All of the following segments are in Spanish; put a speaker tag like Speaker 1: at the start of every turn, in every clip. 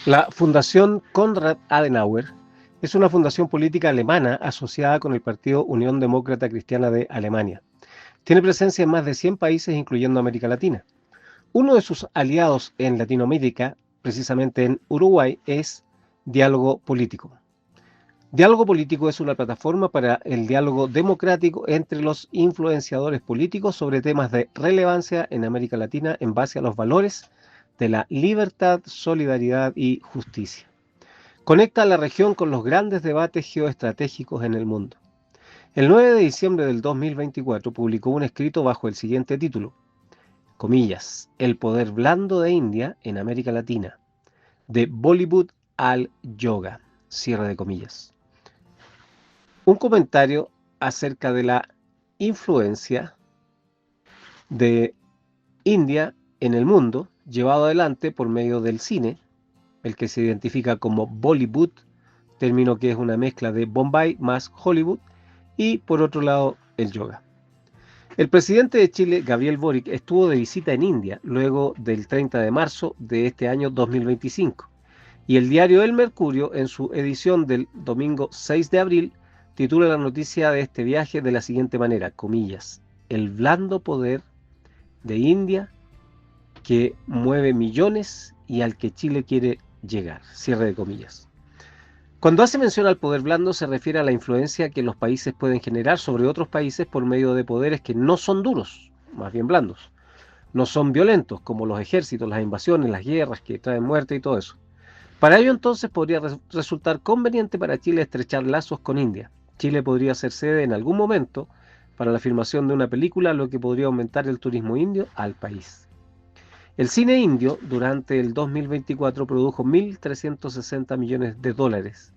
Speaker 1: La Fundación Konrad Adenauer es una fundación política alemana asociada con el Partido Unión Demócrata Cristiana de Alemania. Tiene presencia en más de 100 países, incluyendo América Latina. Uno de sus aliados en Latinoamérica, precisamente en Uruguay, es Diálogo Político. Diálogo Político es una plataforma para el diálogo democrático entre los influenciadores políticos sobre temas de relevancia en América Latina en base a los valores de la libertad, solidaridad y justicia. Conecta a la región con los grandes debates geoestratégicos en el mundo. El 9 de diciembre del 2024 publicó un escrito bajo el siguiente título, comillas, El poder blando de India en América Latina, de Bollywood al yoga, cierre de comillas. Un comentario acerca de la influencia de India en el mundo, llevado adelante por medio del cine, el que se identifica como Bollywood, término que es una mezcla de Bombay más Hollywood, y por otro lado el yoga. El presidente de Chile, Gabriel Boric, estuvo de visita en India luego del 30 de marzo de este año 2025, y el diario El Mercurio, en su edición del domingo 6 de abril, titula la noticia de este viaje de la siguiente manera, comillas, el blando poder de India que mueve millones y al que Chile quiere llegar, cierre de comillas. Cuando hace mención al poder blando se refiere a la influencia que los países pueden generar sobre otros países por medio de poderes que no son duros, más bien blandos. No son violentos, como los ejércitos, las invasiones, las guerras que traen muerte y todo eso. Para ello entonces podría resultar conveniente para Chile estrechar lazos con India. Chile podría ser sede en algún momento para la filmación de una película, lo que podría aumentar el turismo indio al país. El cine indio durante el 2024 produjo 1.360 millones de dólares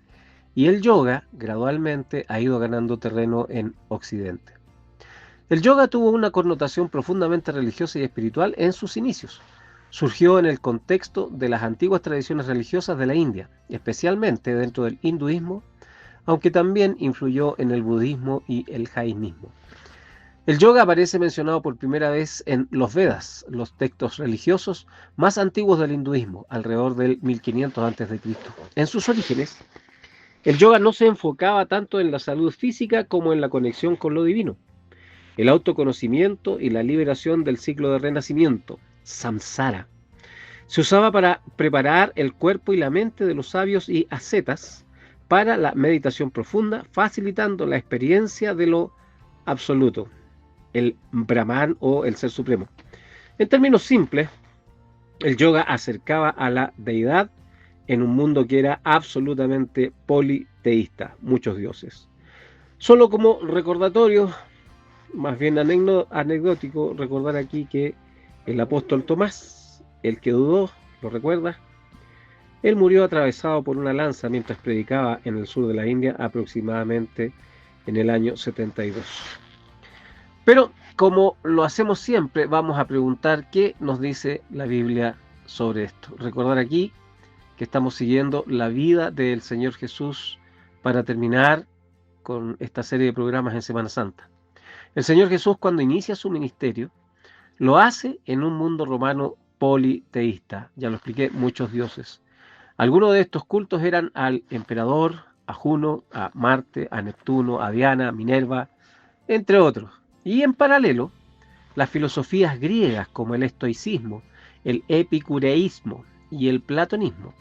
Speaker 1: y el yoga gradualmente ha ido ganando terreno en Occidente. El yoga tuvo una connotación profundamente religiosa y espiritual en sus inicios. Surgió en el contexto de las antiguas tradiciones religiosas de la India, especialmente dentro del hinduismo, aunque también influyó en el budismo y el jainismo. El yoga aparece mencionado por primera vez en los Vedas, los textos religiosos más antiguos del hinduismo, alrededor del 1500 a.C. En sus orígenes, el yoga no se enfocaba tanto en la salud física como en la conexión con lo divino, el autoconocimiento y la liberación del ciclo de renacimiento, samsara. Se usaba para preparar el cuerpo y la mente de los sabios y ascetas para la meditación profunda, facilitando la experiencia de lo absoluto, el Brahman o el Ser Supremo. En términos simples, el yoga acercaba a la deidad en un mundo que era absolutamente politeísta, muchos dioses. Solo como recordatorio, más bien anecdótico, recordar aquí que el apóstol Tomás, el que dudó, ¿lo recuerdas? Él murió atravesado por una lanza mientras predicaba en el sur de la India aproximadamente en el año 72. Pero como lo hacemos siempre, vamos a preguntar qué nos dice la Biblia sobre esto. Recordar aquí que estamos siguiendo la vida del Señor Jesús para terminar con esta serie de programas en Semana Santa. El Señor Jesús, cuando inicia su ministerio, lo hace en un mundo romano politeísta. Ya lo expliqué, muchos dioses. Algunos de estos cultos eran al emperador, a Juno, a Marte, a Neptuno, a Diana, a Minerva, entre otros. Y en paralelo, las filosofías griegas como el estoicismo, el epicureísmo y el platonismo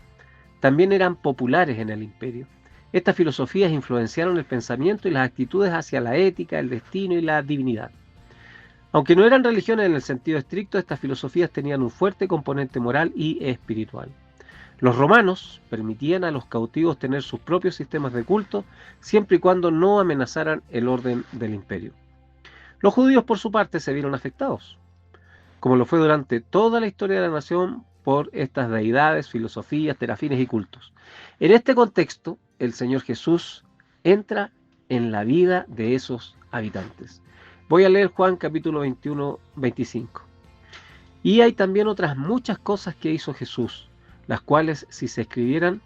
Speaker 1: también eran populares en el imperio. Estas filosofías influenciaron el pensamiento y las actitudes hacia la ética, el destino y la divinidad. Aunque no eran religiones en el sentido estricto, estas filosofías tenían un fuerte componente moral y espiritual. Los romanos permitían a los cautivos tener sus propios sistemas de culto siempre y cuando no amenazaran el orden del imperio. Los judíos, por su parte, se vieron afectados, como lo fue durante toda la historia de la nación, por estas deidades, filosofías, terafines y cultos. En este contexto, el Señor Jesús entra en la vida de esos habitantes. Voy a leer Juan capítulo 21, 25. Y hay también otras muchas cosas que hizo Jesús, las cuales si se escribieran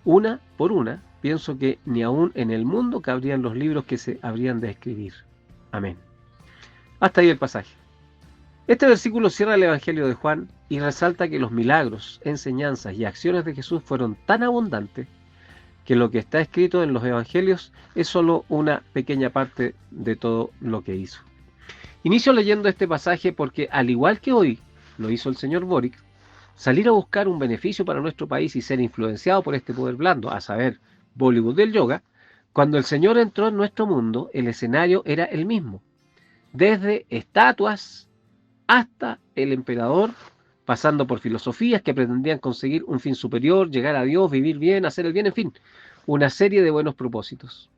Speaker 1: una por una, pienso que ni aún en el mundo cabrían los libros que se habrían de escribir. Amén. Hasta ahí el pasaje. Este versículo cierra el Evangelio de Juan y resalta que los milagros, enseñanzas y acciones de Jesús fueron tan abundantes que lo que está escrito en los evangelios es solo una pequeña parte de todo lo que hizo. Inicio leyendo este pasaje porque, al igual que hoy lo hizo el señor Boric, salir a buscar un beneficio para nuestro país y ser influenciado por este poder blando, a saber, Bollywood del yoga, cuando el Señor entró en nuestro mundo, el escenario era el mismo. Desde estatuas hasta el emperador, pasando por filosofías que pretendían conseguir un fin superior, llegar a Dios, vivir bien, hacer el bien, en fin, una serie de buenos propósitos.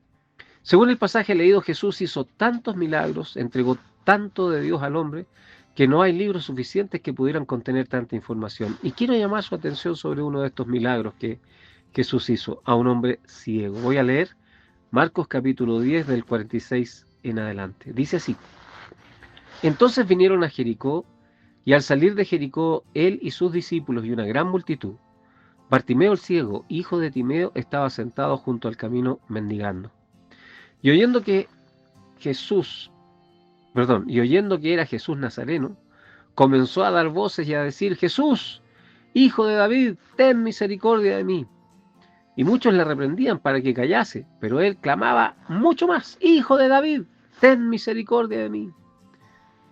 Speaker 1: Según el pasaje leído, Jesús hizo tantos milagros, entregó tanto de Dios al hombre, que no hay libros suficientes que pudieran contener tanta información. Y quiero llamar su atención sobre uno de estos milagros que Jesús hizo a un hombre ciego. Voy a leer Marcos capítulo 10 del 46 en adelante. Dice así: Entonces vinieron a Jericó, y al salir de Jericó, él y sus discípulos y una gran multitud, Bartimeo el ciego, hijo de Timeo, estaba sentado junto al camino mendigando. Y oyendo que era Jesús Nazareno, comenzó a dar voces y a decir: Jesús, hijo de David, ten misericordia de mí. Y muchos le reprendían para que callase, pero él clamaba mucho más: Hijo de David, ten misericordia de mí.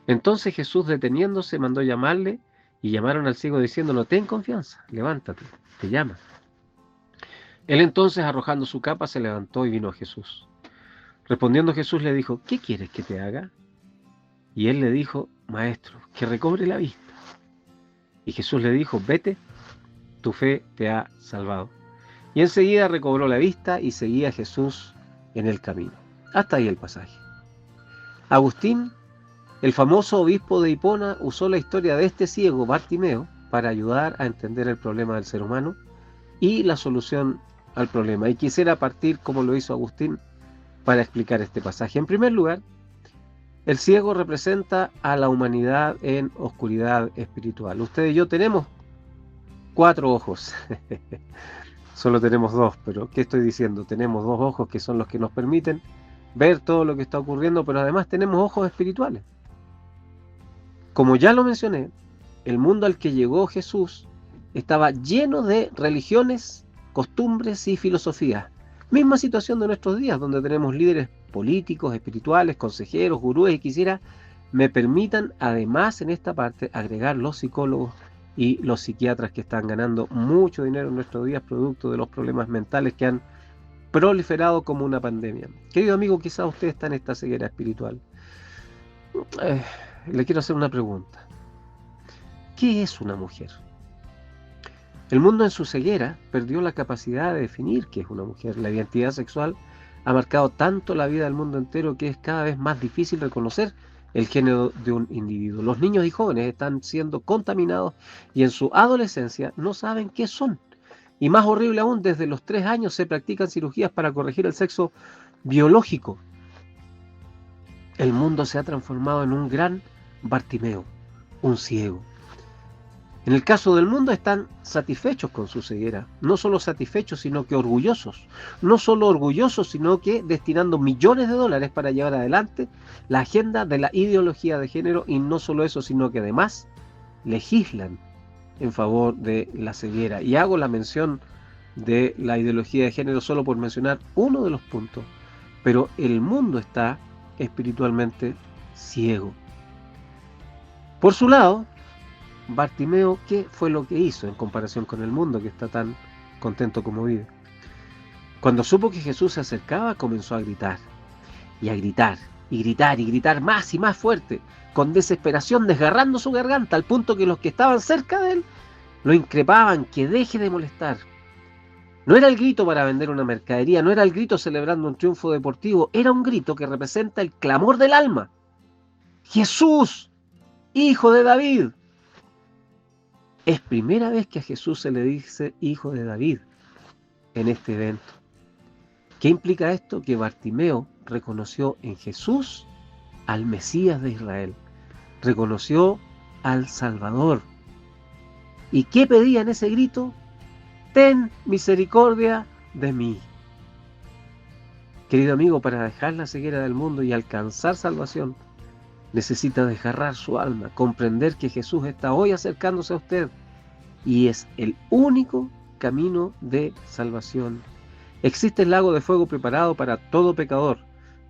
Speaker 1: Entonces Jesús, deteniéndose, mandó llamarle, y llamaron al ciego diciéndole: ten confianza, levántate, te llama. Él entonces, arrojando su capa, se levantó y vino a Jesús. Respondiendo Jesús le dijo: ¿qué quieres que te haga? Y él le dijo: Maestro, que recobre la vista. Y Jesús le dijo: vete, tu fe te ha salvado. Y enseguida recobró la vista y seguía a Jesús en el camino. Hasta ahí el pasaje. Agustín, el famoso obispo de Hipona, usó la historia de este ciego, Bartimeo, para ayudar a entender el problema del ser humano y la solución al problema. Y quisiera partir, como lo hizo Agustín, para explicar este pasaje. En primer lugar, el ciego representa a la humanidad en oscuridad espiritual. Usted y yo tenemos 4 ojos. Solo tenemos 2, pero ¿qué estoy diciendo? Tenemos 2 ojos que son los que nos permiten ver todo lo que está ocurriendo, pero además tenemos ojos espirituales. Como ya lo mencioné, el mundo al que llegó Jesús estaba lleno de religiones, costumbres y filosofías. Misma situación de nuestros días, donde tenemos líderes políticos, espirituales, consejeros, gurúes, y quisiera me permitan además en esta parte agregar los psicólogos y los psiquiatras, que están ganando mucho dinero en nuestros días producto de los problemas mentales que han proliferado como una pandemia. Querido amigo, quizás usted está en esta ceguera espiritual. Le quiero hacer una pregunta. ¿Qué es una mujer? El mundo en su ceguera perdió la capacidad de definir qué es una mujer. La identidad sexual ha marcado tanto la vida del mundo entero que es cada vez más difícil reconocer el género de un individuo. Los niños y jóvenes están siendo contaminados y en su adolescencia no saben qué son. Y más horrible aún, desde los 3 años se practican cirugías para corregir el sexo biológico. El mundo se ha transformado en un gran Bartimeo, un ciego. En el caso del mundo, están satisfechos con su ceguera. No solo satisfechos, sino que orgullosos. No solo orgullosos, sino que destinando millones de dólares para llevar adelante la agenda de la ideología de género. Y no solo eso, sino que además legislan en favor de la ceguera. Y hago la mención de la ideología de género solo por mencionar uno de los puntos. Pero el mundo está espiritualmente ciego. Por su lado, Bartimeo, ¿qué fue lo que hizo en comparación con el mundo que está tan contento como vive? Cuando supo que Jesús se acercaba, comenzó a gritar, y a gritar, y gritar, y gritar más y más fuerte, con desesperación, desgarrando su garganta, al punto que los que estaban cerca de él lo increpaban: que deje de molestar. No era el grito para vender una mercadería, no era el grito celebrando un triunfo deportivo, era un grito que representa el clamor del alma. Jesús, hijo de David. Es primera vez que a Jesús se le dice hijo de David en este evento. ¿Qué implica esto? Que Bartimeo reconoció en Jesús al Mesías de Israel, reconoció al Salvador. ¿Y qué pedía en ese grito? Ten misericordia de mí. Querido amigo, para dejar la ceguera del mundo y alcanzar salvación, necesita desgarrar su alma, comprender que Jesús está hoy acercándose a usted y es el único camino de salvación. Existe el lago de fuego preparado para todo pecador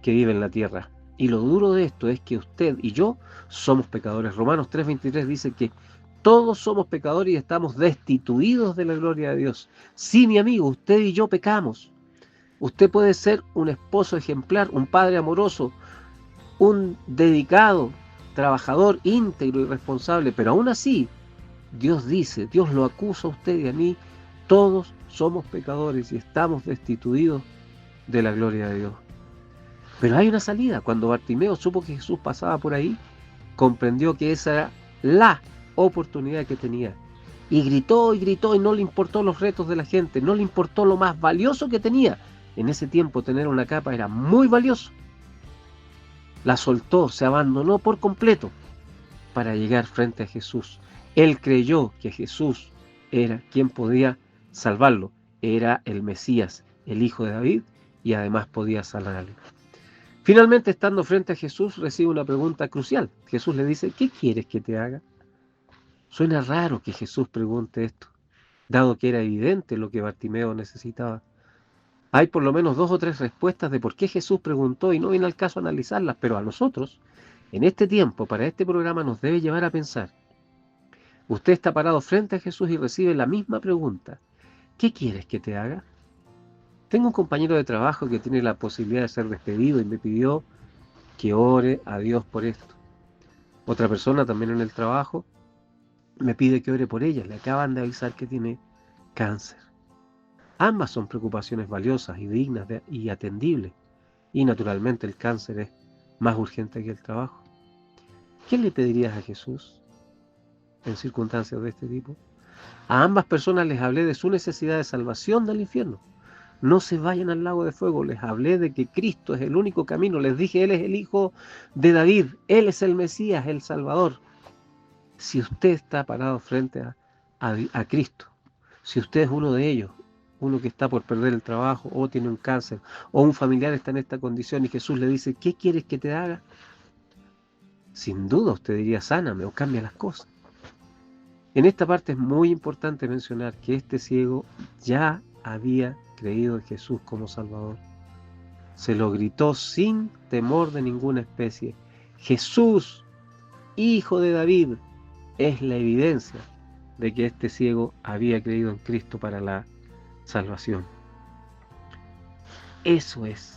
Speaker 1: que vive en la tierra. Y lo duro de esto es que usted y yo somos pecadores. Romanos 3:23 dice que todos somos pecadores y estamos destituidos de la gloria de Dios. Sí, mi amigo, usted y yo pecamos. Usted puede ser un esposo ejemplar, un padre amoroso, un dedicado, trabajador, íntegro y responsable, pero aún así, Dios dice, Dios lo acusa a usted y a mí, todos somos pecadores y estamos destituidos de la gloria de Dios. Pero hay una salida. Cuando Bartimeo supo que Jesús pasaba por ahí, comprendió que esa era la oportunidad que tenía. Y gritó y no le importó los retos de la gente, no le importó lo más valioso que tenía. En ese tiempo tener una capa era muy valioso. La soltó, se abandonó por completo para llegar frente a Jesús. Él creyó que Jesús era quien podía salvarlo. Era el Mesías, el hijo de David, y además podía sanarle. Finalmente, estando frente a Jesús, recibe una pregunta crucial. Jesús le dice, ¿qué quieres que te haga? Suena raro que Jesús pregunte esto, dado que era evidente lo que Bartimeo necesitaba. Hay por lo menos 2 o 3 respuestas de por qué Jesús preguntó y no viene al caso analizarlas, pero a nosotros, en este tiempo, para este programa, nos debe llevar a pensar. Usted está parado frente a Jesús y recibe la misma pregunta. ¿Qué quieres que te haga? Tengo un compañero de trabajo que tiene la posibilidad de ser despedido y me pidió que ore a Dios por esto. Otra persona también en el trabajo me pide que ore por ella. Le acaban de avisar que tiene cáncer. Ambas son preocupaciones valiosas y dignas y atendibles. Y naturalmente el cáncer es más urgente que el trabajo. ¿Qué le pedirías a Jesús en circunstancias de este tipo? A ambas personas les hablé de su necesidad de salvación del infierno. No se vayan al lago de fuego. Les hablé de que Cristo es el único camino. Les dije, Él es el hijo de David. Él es el Mesías, el Salvador. Si usted está parado frente a Cristo, si usted es uno de ellos, uno que está por perder el trabajo o tiene un cáncer o un familiar está en esta condición y Jesús le dice, ¿qué quieres que te haga? Sin duda usted diría, sáname o cambia las cosas. En esta parte es muy importante mencionar que este ciego ya había creído en Jesús como Salvador. Se lo gritó sin temor de ninguna especie. Jesús, hijo de David, es la evidencia de que este ciego había creído en Cristo para la salvación. Eso es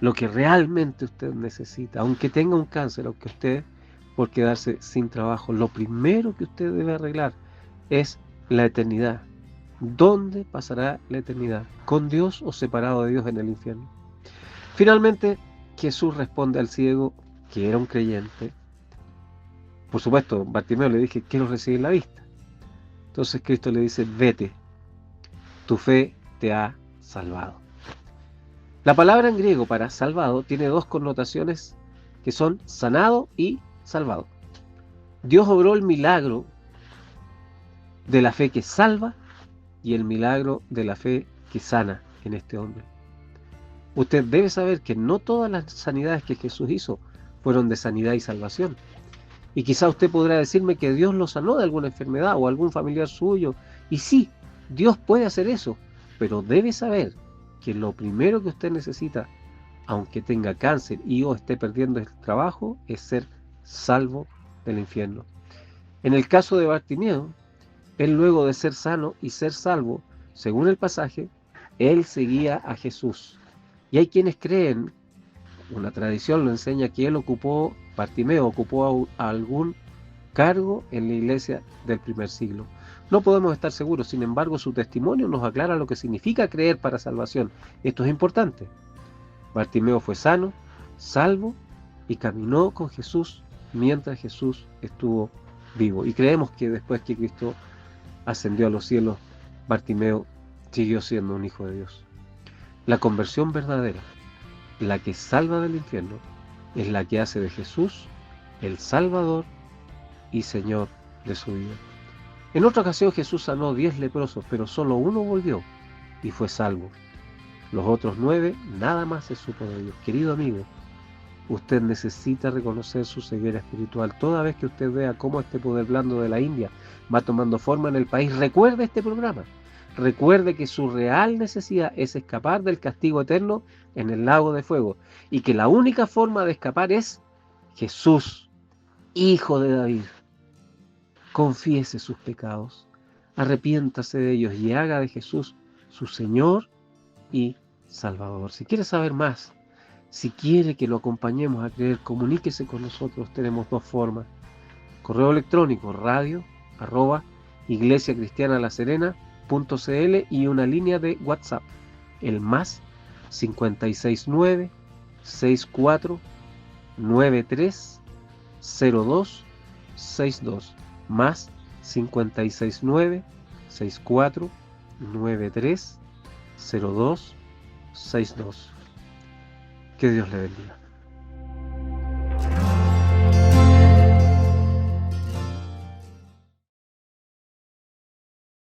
Speaker 1: lo que realmente usted necesita. Aunque tenga un cáncer, aunque usted por quedarse sin trabajo, lo primero que usted debe arreglar es la eternidad. ¿Dónde pasará la eternidad? ¿Con Dios o separado de Dios en el infierno? Finalmente, Jesús responde al ciego, que era un creyente. Por supuesto, Bartimeo le dije, quiero recibir la vista. Entonces Cristo le dice, vete, tu fe te ha salvado. La palabra en griego para salvado tiene 2 connotaciones que son sanado y salvado. Dios obró el milagro de la fe que salva y el milagro de la fe que sana en este hombre. Usted debe saber que no todas las sanidades que Jesús hizo fueron de sanidad y salvación. Y quizá usted podrá decirme que Dios lo sanó de alguna enfermedad o algún familiar suyo. Y sí, Dios puede hacer eso, pero debe saber que lo primero que usted necesita, aunque tenga cáncer y o esté perdiendo el trabajo, es ser salvo del infierno. En el caso de Bartimeo, él luego de ser sano y ser salvo, según el pasaje, él seguía a Jesús. Y hay quienes creen, una tradición lo enseña, que Bartimeo ocupó algún cargo en la iglesia del primer siglo. No podemos estar seguros, sin embargo, su testimonio nos aclara lo que significa creer para salvación. Esto es importante. Bartimeo fue sano, salvo y caminó con Jesús mientras Jesús estuvo vivo. Y creemos que después que Cristo ascendió a los cielos, Bartimeo siguió siendo un hijo de Dios. La conversión verdadera, la que salva del infierno, es la que hace de Jesús el Salvador y Señor de su vida. En otra ocasión Jesús sanó 10 leprosos, pero solo uno volvió y fue salvo. Los otros 9, nada más se supo de ellos. Querido amigo, Usted necesita reconocer su ceguera espiritual. Toda vez que usted vea cómo este poder blando de la India va tomando forma en el país, recuerde este programa. Recuerde que su real necesidad es escapar del castigo eterno en el lago de fuego, y que la única forma de escapar es Jesús, Hijo de David. Confiese sus pecados, arrepiéntase de ellos y haga de Jesús su Señor y Salvador. Si quiere saber más, si quiere que lo acompañemos a creer, comuníquese con nosotros. Tenemos dos formas: correo electrónico radio@iglesiacristianalaserena.cl y una línea de WhatsApp, el más 569 64 93 02 62, más 569 64 93 02 62. Que Dios le bendiga.